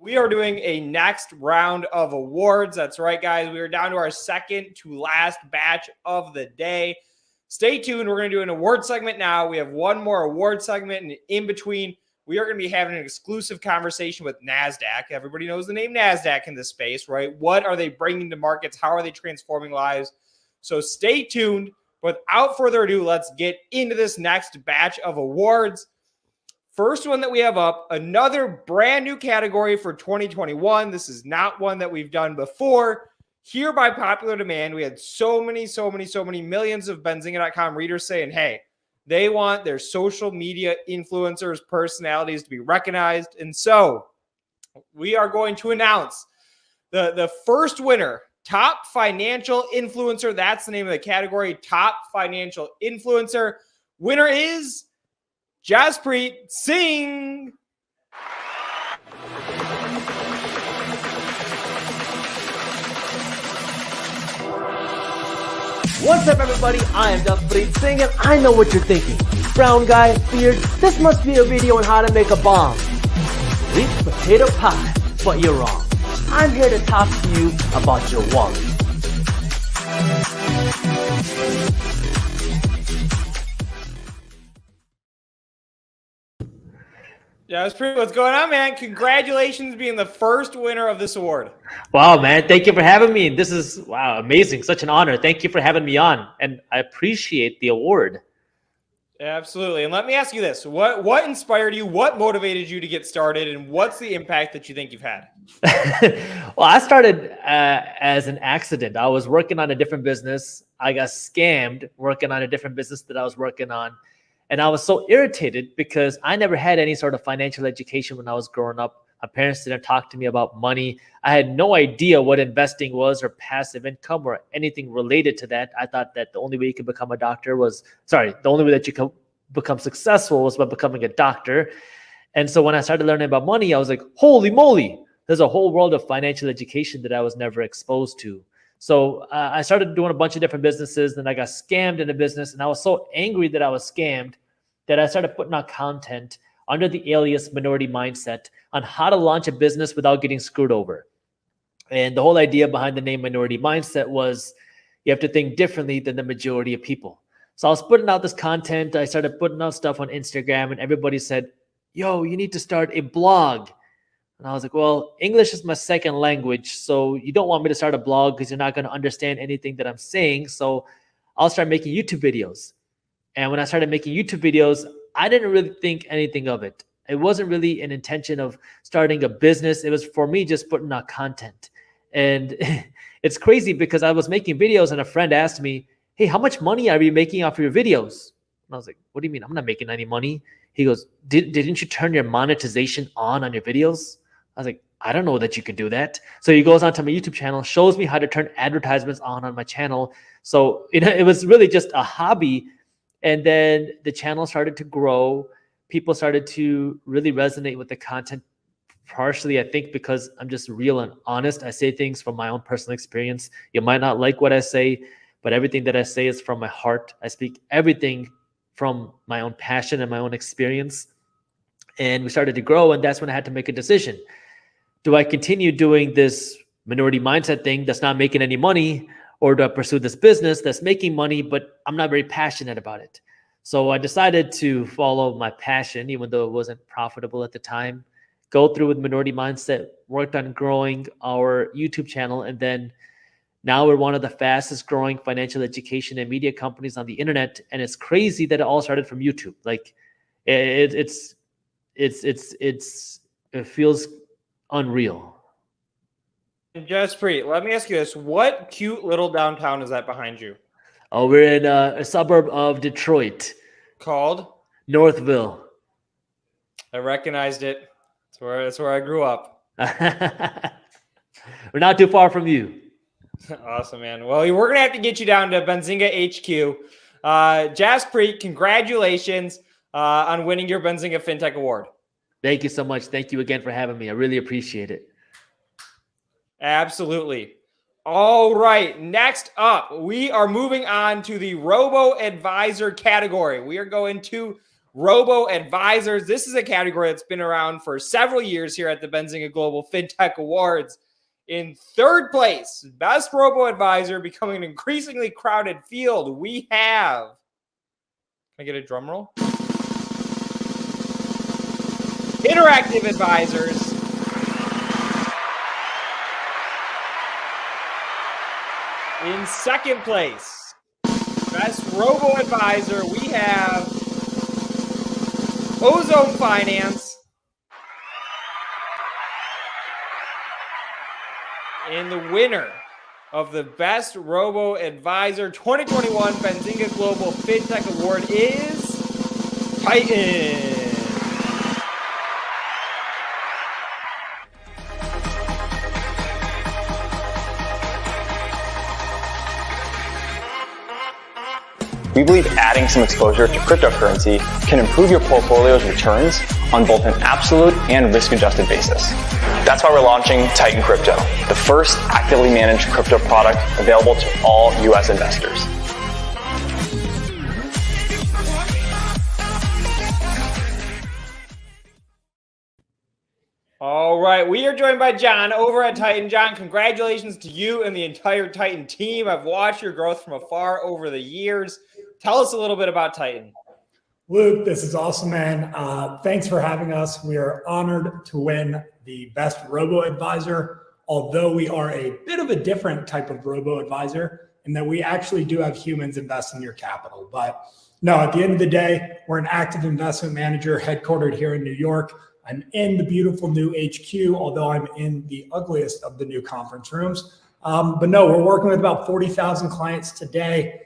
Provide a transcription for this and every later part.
we are doing a next round of awards. That's right, guys. We are down to our second to last batch of the day. Stay tuned. We're going to do an award segment now. We have one more award segment, and in between, we are going to be having an exclusive conversation with NASDAQ. Everybody knows the name NASDAQ in this space, right? What are they bringing to markets? How are they transforming lives? So stay tuned. Without further ado, let's get into this next batch of awards. First one that we have up, another brand new category for 2021. This is not one that we've done before. Here by popular demand, we had so many millions of Benzinga.com readers saying, hey, they want their social media influencers, personalities to be recognized. And so we are going to announce the first winner, Top Financial Influencer. That's the name of the category, Top Financial Influencer. Winner is Jaspreet Singh. What's up, everybody? I am Jaspreet Singh, and I know what you're thinking. Brown guy, beard, this must be a video on how to make a bomb. Sweet potato pie, but you're wrong. I'm here to talk to you about your wallet. Jaspreet, what's going on, man? Congratulations being the first winner of this award. Wow, man. Thank you for having me. This is, wow, amazing. Such an honor. Thank you for having me on, and I appreciate the award. Absolutely. And let me ask you this. What inspired you? What motivated you to get started? And what's the impact that you think you've had? Well, I started as an accident. I was working on a different business. I got scammed working on a different business that I was working on. And I was so irritated because I never had any sort of financial education when I was growing up. My parents didn't talk to me about money. I had no idea what investing was or passive income or anything related to that. I thought that the only way you could become a doctor was, the only way that you could become successful was by becoming a doctor. And so when I started learning about money, I was like, holy moly, there's a whole world of financial education that I was never exposed to. So I started doing a bunch of different businesses. Then I got scammed in a business, and I was so angry that I was scammed that I started putting out content under the alias Minority Mindset on how to launch a business without getting screwed over. And the whole idea behind the name Minority Mindset was you have to think differently than the majority of people. So I was putting out this content. I started putting out stuff on Instagram, and everybody said, yo, you need to start a blog. And I was like, well, English is my second language, so you don't want me to start a blog because you're not going to understand anything that I'm saying. So I'll start making YouTube videos. And when I started making YouTube videos, I didn't really think anything of it. It wasn't really an intention of starting a business. It was for me just putting out content. And it's crazy because I was making videos and a friend asked me, hey, how much money are you making off of your videos? And I was like, what do you mean? I'm not making any money. He goes, didn't you turn your monetization on your videos? I was like, I don't know that you can do that. So he goes onto my YouTube channel, shows me how to turn advertisements on my channel. So it was really just a hobby. And then the channel started to grow. People started to really resonate with the content, partially, I think, because I'm just real and honest. I say things from my own personal experience. You might not like what I say, but everything that I say is from my heart. I speak everything from my own passion and my own experience. And we started to grow, and that's when I had to make a decision. Do I continue doing this minority mindset thing that's not making any money, or do I pursue this business that's making money, but I'm not very passionate about it? So I decided to follow my passion, even though it wasn't profitable at the time, go through with Minority Mindset, worked on growing our YouTube channel. And then now we're one of the fastest growing financial education and media companies on the internet. And it's crazy that it all started from YouTube. Like it feels unreal. Jaspreet, let me ask you this. What cute little downtown is that behind you? Oh, we're in a suburb of Detroit. Called? Northville. I recognized it. That's where I grew up. We're not too far from you. Awesome, man. Well, we're going to have to get you down to Benzinga HQ. Jaspreet, congratulations on winning your Benzinga Fintech Award. Thank you so much. Thank you again for having me. I really appreciate it. Absolutely. All right. Next up, we are moving on to the Robo-Advisor category. We are going to Robo-Advisors. This is a category that's been around for several years here at the Benzinga Global Fintech Awards. In third place, best Robo-Advisor, becoming an increasingly crowded field, we have, can I get a drum roll? Interactive Advisors. In second place, best Robo-Advisor, we have Ozone Finance. And the winner of the best Robo-Advisor 2021 Benzinga Global Fintech Award is Titan. We believe adding some exposure to cryptocurrency can improve your portfolio's returns on both an absolute and risk-adjusted basis. That's why we're launching Titan Crypto, the first actively managed crypto product available to all US investors. All right, we are joined by John over at Titan. John, congratulations to you and the entire Titan team. I've watched your growth from afar over the years. Tell us a little bit about Titan. Luke, this is awesome, man. Thanks for having us. We are honored to win the best Robo-Advisor, although we are a bit of a different type of Robo-Advisor in that we actually do have humans invest in your capital. But no, at the end of the day, we're an active investment manager headquartered here in New York. I'm in the beautiful new HQ, although I'm in the ugliest of the new conference rooms. But no, we're working with about 40,000 clients today,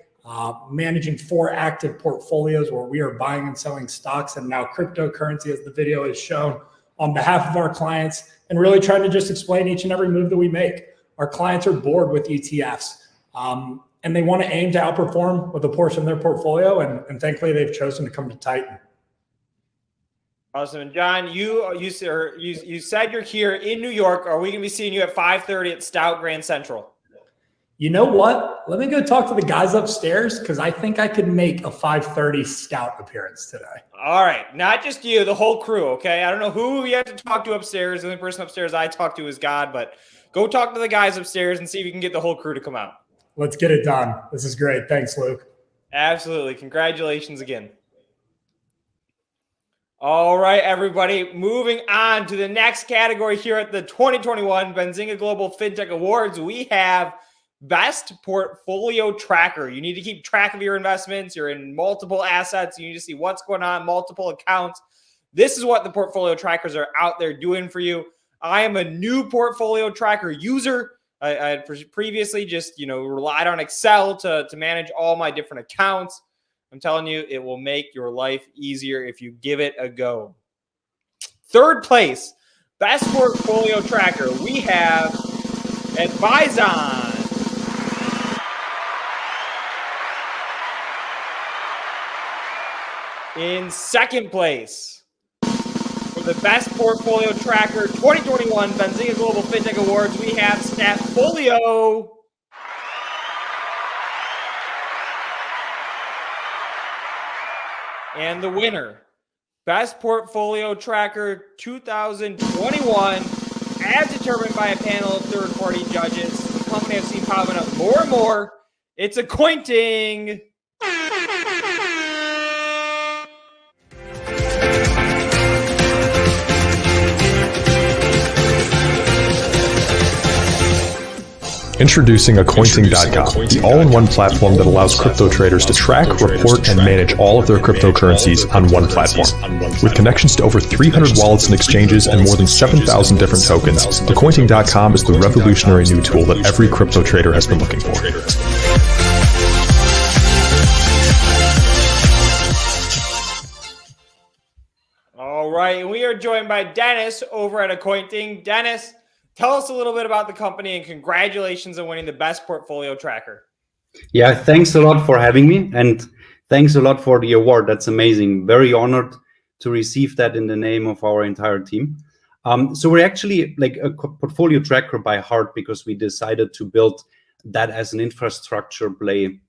managing 4 active portfolios where we are buying and selling stocks and now cryptocurrency, as the video has shown, on behalf of our clients, and really trying to just explain each and every move that we make. Our clients are bored with ETFs, and they want to aim to outperform with a portion of their portfolio, and thankfully they've chosen to come to Titan. Awesome. And John, you said you're here in New York. Are we going to be seeing you at 5:30 at Stout Grand Central? You know what? Let me go talk to the guys upstairs because I think I could make a 5:30 Stout appearance today. All right. Not just you, the whole crew, okay? I don't know who you have to talk to upstairs. The only person upstairs I talk to is God, but go talk to the guys upstairs and see if you can get the whole crew to come out. Let's get it done. This is great. Thanks, Luke. Absolutely. Congratulations again. All right, everybody, moving on to the next category here at the 2021 Benzinga Global Fintech Awards. We have Best Portfolio Tracker. You need to keep track of your investments. You're in multiple assets. You need to see what's going on, multiple accounts. This is what the portfolio trackers are out there doing for you. I am a new portfolio tracker user. I had previously just, relied on Excel to manage all my different accounts. I'm telling you, it will make your life easier if you give it a go. Third place, best portfolio tracker, we have Advizon. In second place, for the best portfolio tracker 2021 Benzinga Global Fintech Awards, we have Statfolio. And the winner, Best Portfolio Tracker 2021, as determined by a panel of third-party judges. The company I've seen popping up more and more. It's Accointing. Introducing Accointing.com, the all-in-one platform that allows crypto traders to track, report, and manage all of their cryptocurrencies on one platform. With connections to over 300 wallets and exchanges and more than 7,000 different tokens, Accointing.com is the revolutionary new tool that every crypto trader has been looking for. All right, and we are joined by Dennis over at Accointing. Dennis, tell us a little bit about the company and congratulations on winning the best portfolio tracker. Yeah, thanks a lot for having me and thanks a lot for the award. That's amazing. Very honored to receive that in the name of our entire team. So we're actually like a portfolio tracker by heart because we decided to build that as an infrastructure play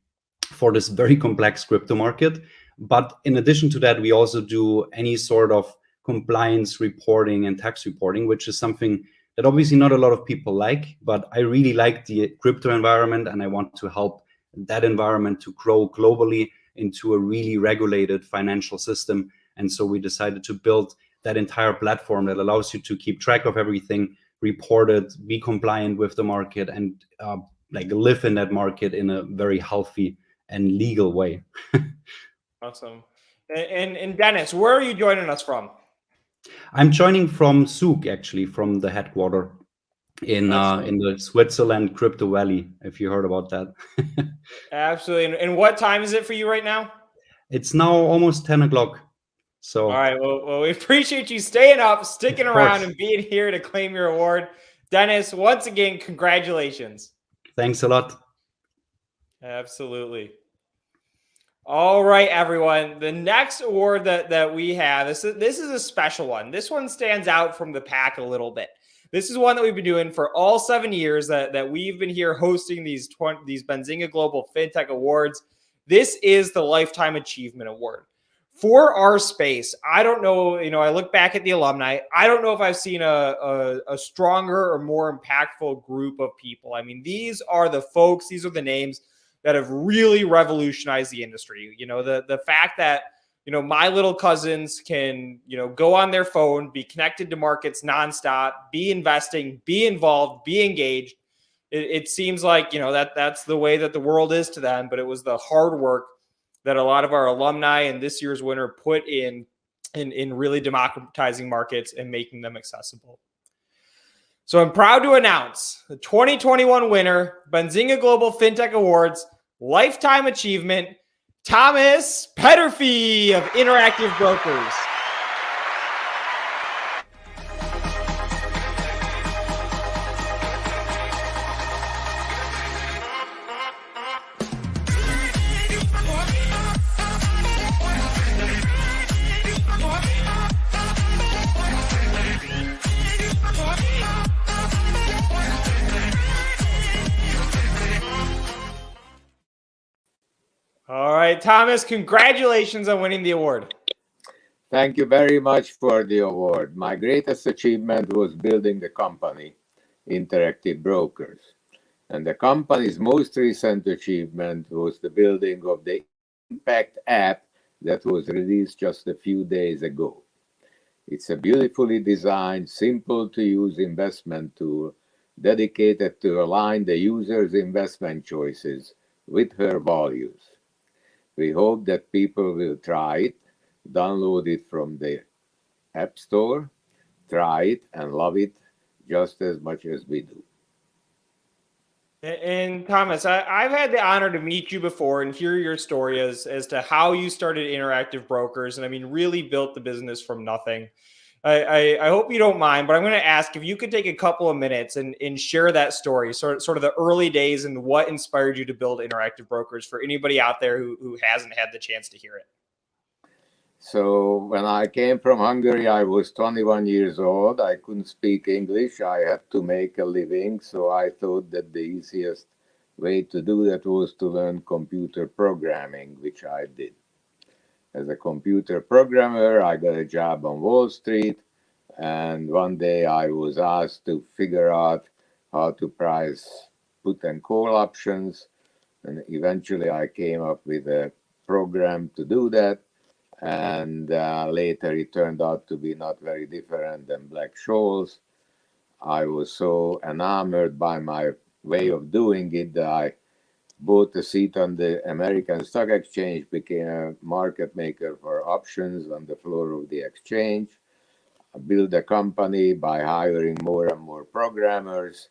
for this very complex crypto market. But in addition to that, we also do any sort of compliance reporting and tax reporting, which is something that obviously not a lot of people like, but I really like the crypto environment and I want to help that environment to grow globally into a really regulated financial system. And so we decided to build that entire platform that allows you to keep track of everything, report it, be compliant with the market, and like live in that market in a very healthy and legal way. Awesome. And Dennis, where are you joining us from? I'm joining from Zug, actually, from the headquarter in the Switzerland Crypto Valley, if you heard about that. Absolutely. And what time is it for you right now? It's now almost 10 o'clock. So, all right. Well, we appreciate you staying up, sticking around, and being here to claim your award. Dennis, once again, congratulations. Thanks a lot. Absolutely. All right, everyone. The next award that we have, this is a special one. This one stands out from the pack a little bit. This is one that we've been doing for all 7 years that we've been here hosting these Benzinga Global Fintech Awards. This is the Lifetime Achievement Award. For our space, I don't know, I look back at the alumni. I don't know if I've seen a stronger or more impactful group of people. I mean, these are the folks, these are the names that have really revolutionized the industry. The fact that, my little cousins can, go on their phone, be connected to markets nonstop, be investing, be involved, be engaged. It seems like, that's the way that the world is to them, but it was the hard work that a lot of our alumni and this year's winner put in really democratizing markets and making them accessible. So I'm proud to announce the 2021 winner, Benzinga Global Fintech Awards, Lifetime Achievement, Thomas Petterfee of Interactive Brokers. All right, Thomas, congratulations on winning the award. Thank you very much for the award. My greatest achievement was building the company, Interactive Brokers. And the company's most recent achievement was the building of the Impact app that was released just a few days ago. It's a beautifully designed, simple to use investment tool dedicated to align the user's investment choices with her values. We hope that people will try it, download it from the App Store, try it, and love it just as much as we do. And Thomas, I've had the honor to meet you before and hear your story as to how you started Interactive Brokers, and I mean, really built the business from nothing. I hope you don't mind, but I'm going to ask if you could take a couple of minutes and share that story, sort of the early days and what inspired you to build Interactive Brokers for anybody out there who hasn't had the chance to hear it. So when I came from Hungary, I was 21 years old. I couldn't speak English. I had to make a living. So I thought that the easiest way to do that was to learn computer programming, which I did. As a computer programmer, I got a job on Wall Street, and one day I was asked to figure out how to price put and call options, and eventually I came up with a program to do that, and later it turned out to be not very different than Black-Scholes. I was so enamored by my way of doing it that I bought a seat on the American Stock Exchange, became a market maker for options on the floor of the exchange. I built a company by hiring more and more programmers,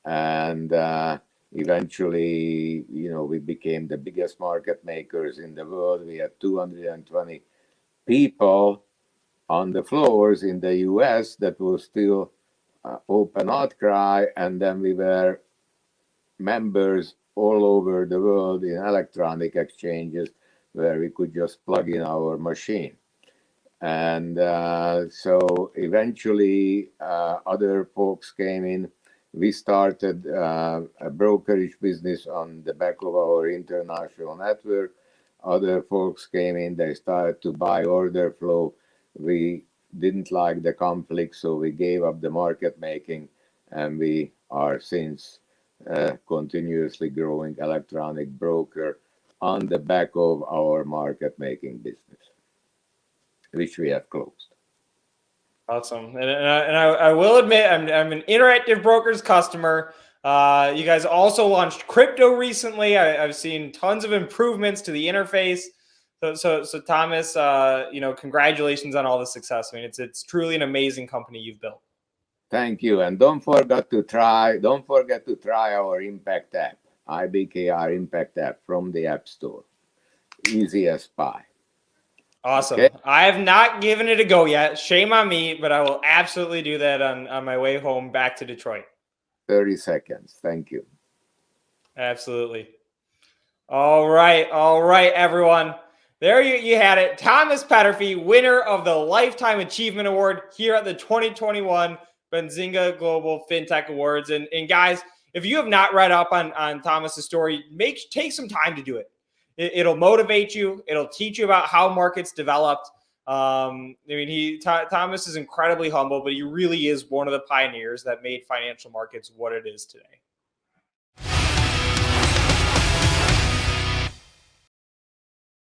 and eventually, we became the biggest market makers in the world. We had 220 people on the floors in the US. That was still open outcry, and then we were members all over the world in electronic exchanges where we could just plug in our machine. And so eventually other folks came in We started a brokerage business on the back of our international network. Other folks came in, they started to buy order flow. We didn't like the conflict, so we gave up the market making, and we are since continuously growing electronic broker on the back of our market making business, which we have closed. Awesome. And I will admit, I'm an Interactive Brokers customer. You guys also launched crypto recently. I've seen tons of improvements to the interface. So Thomas, congratulations on all the success. I mean, it's truly an amazing company you've built. Thank you. And don't forget to try our Impact app, IBKR Impact app from the App Store. Easy as pie. Awesome. Okay. I have not given it a go yet. Shame on me, but I will absolutely do that on my way home back to Detroit. 30 seconds. Thank you. Absolutely. All right, everyone. There you had it. Thomas Petterfy, winner of the Lifetime Achievement Award here at the 2021 Benzinga Global Fintech Awards. And guys, if you have not read up on Thomas's story, take some time to do it. It'll motivate you. It'll teach you about how markets developed. Thomas is incredibly humble, but he really is one of the pioneers that made financial markets what it is today.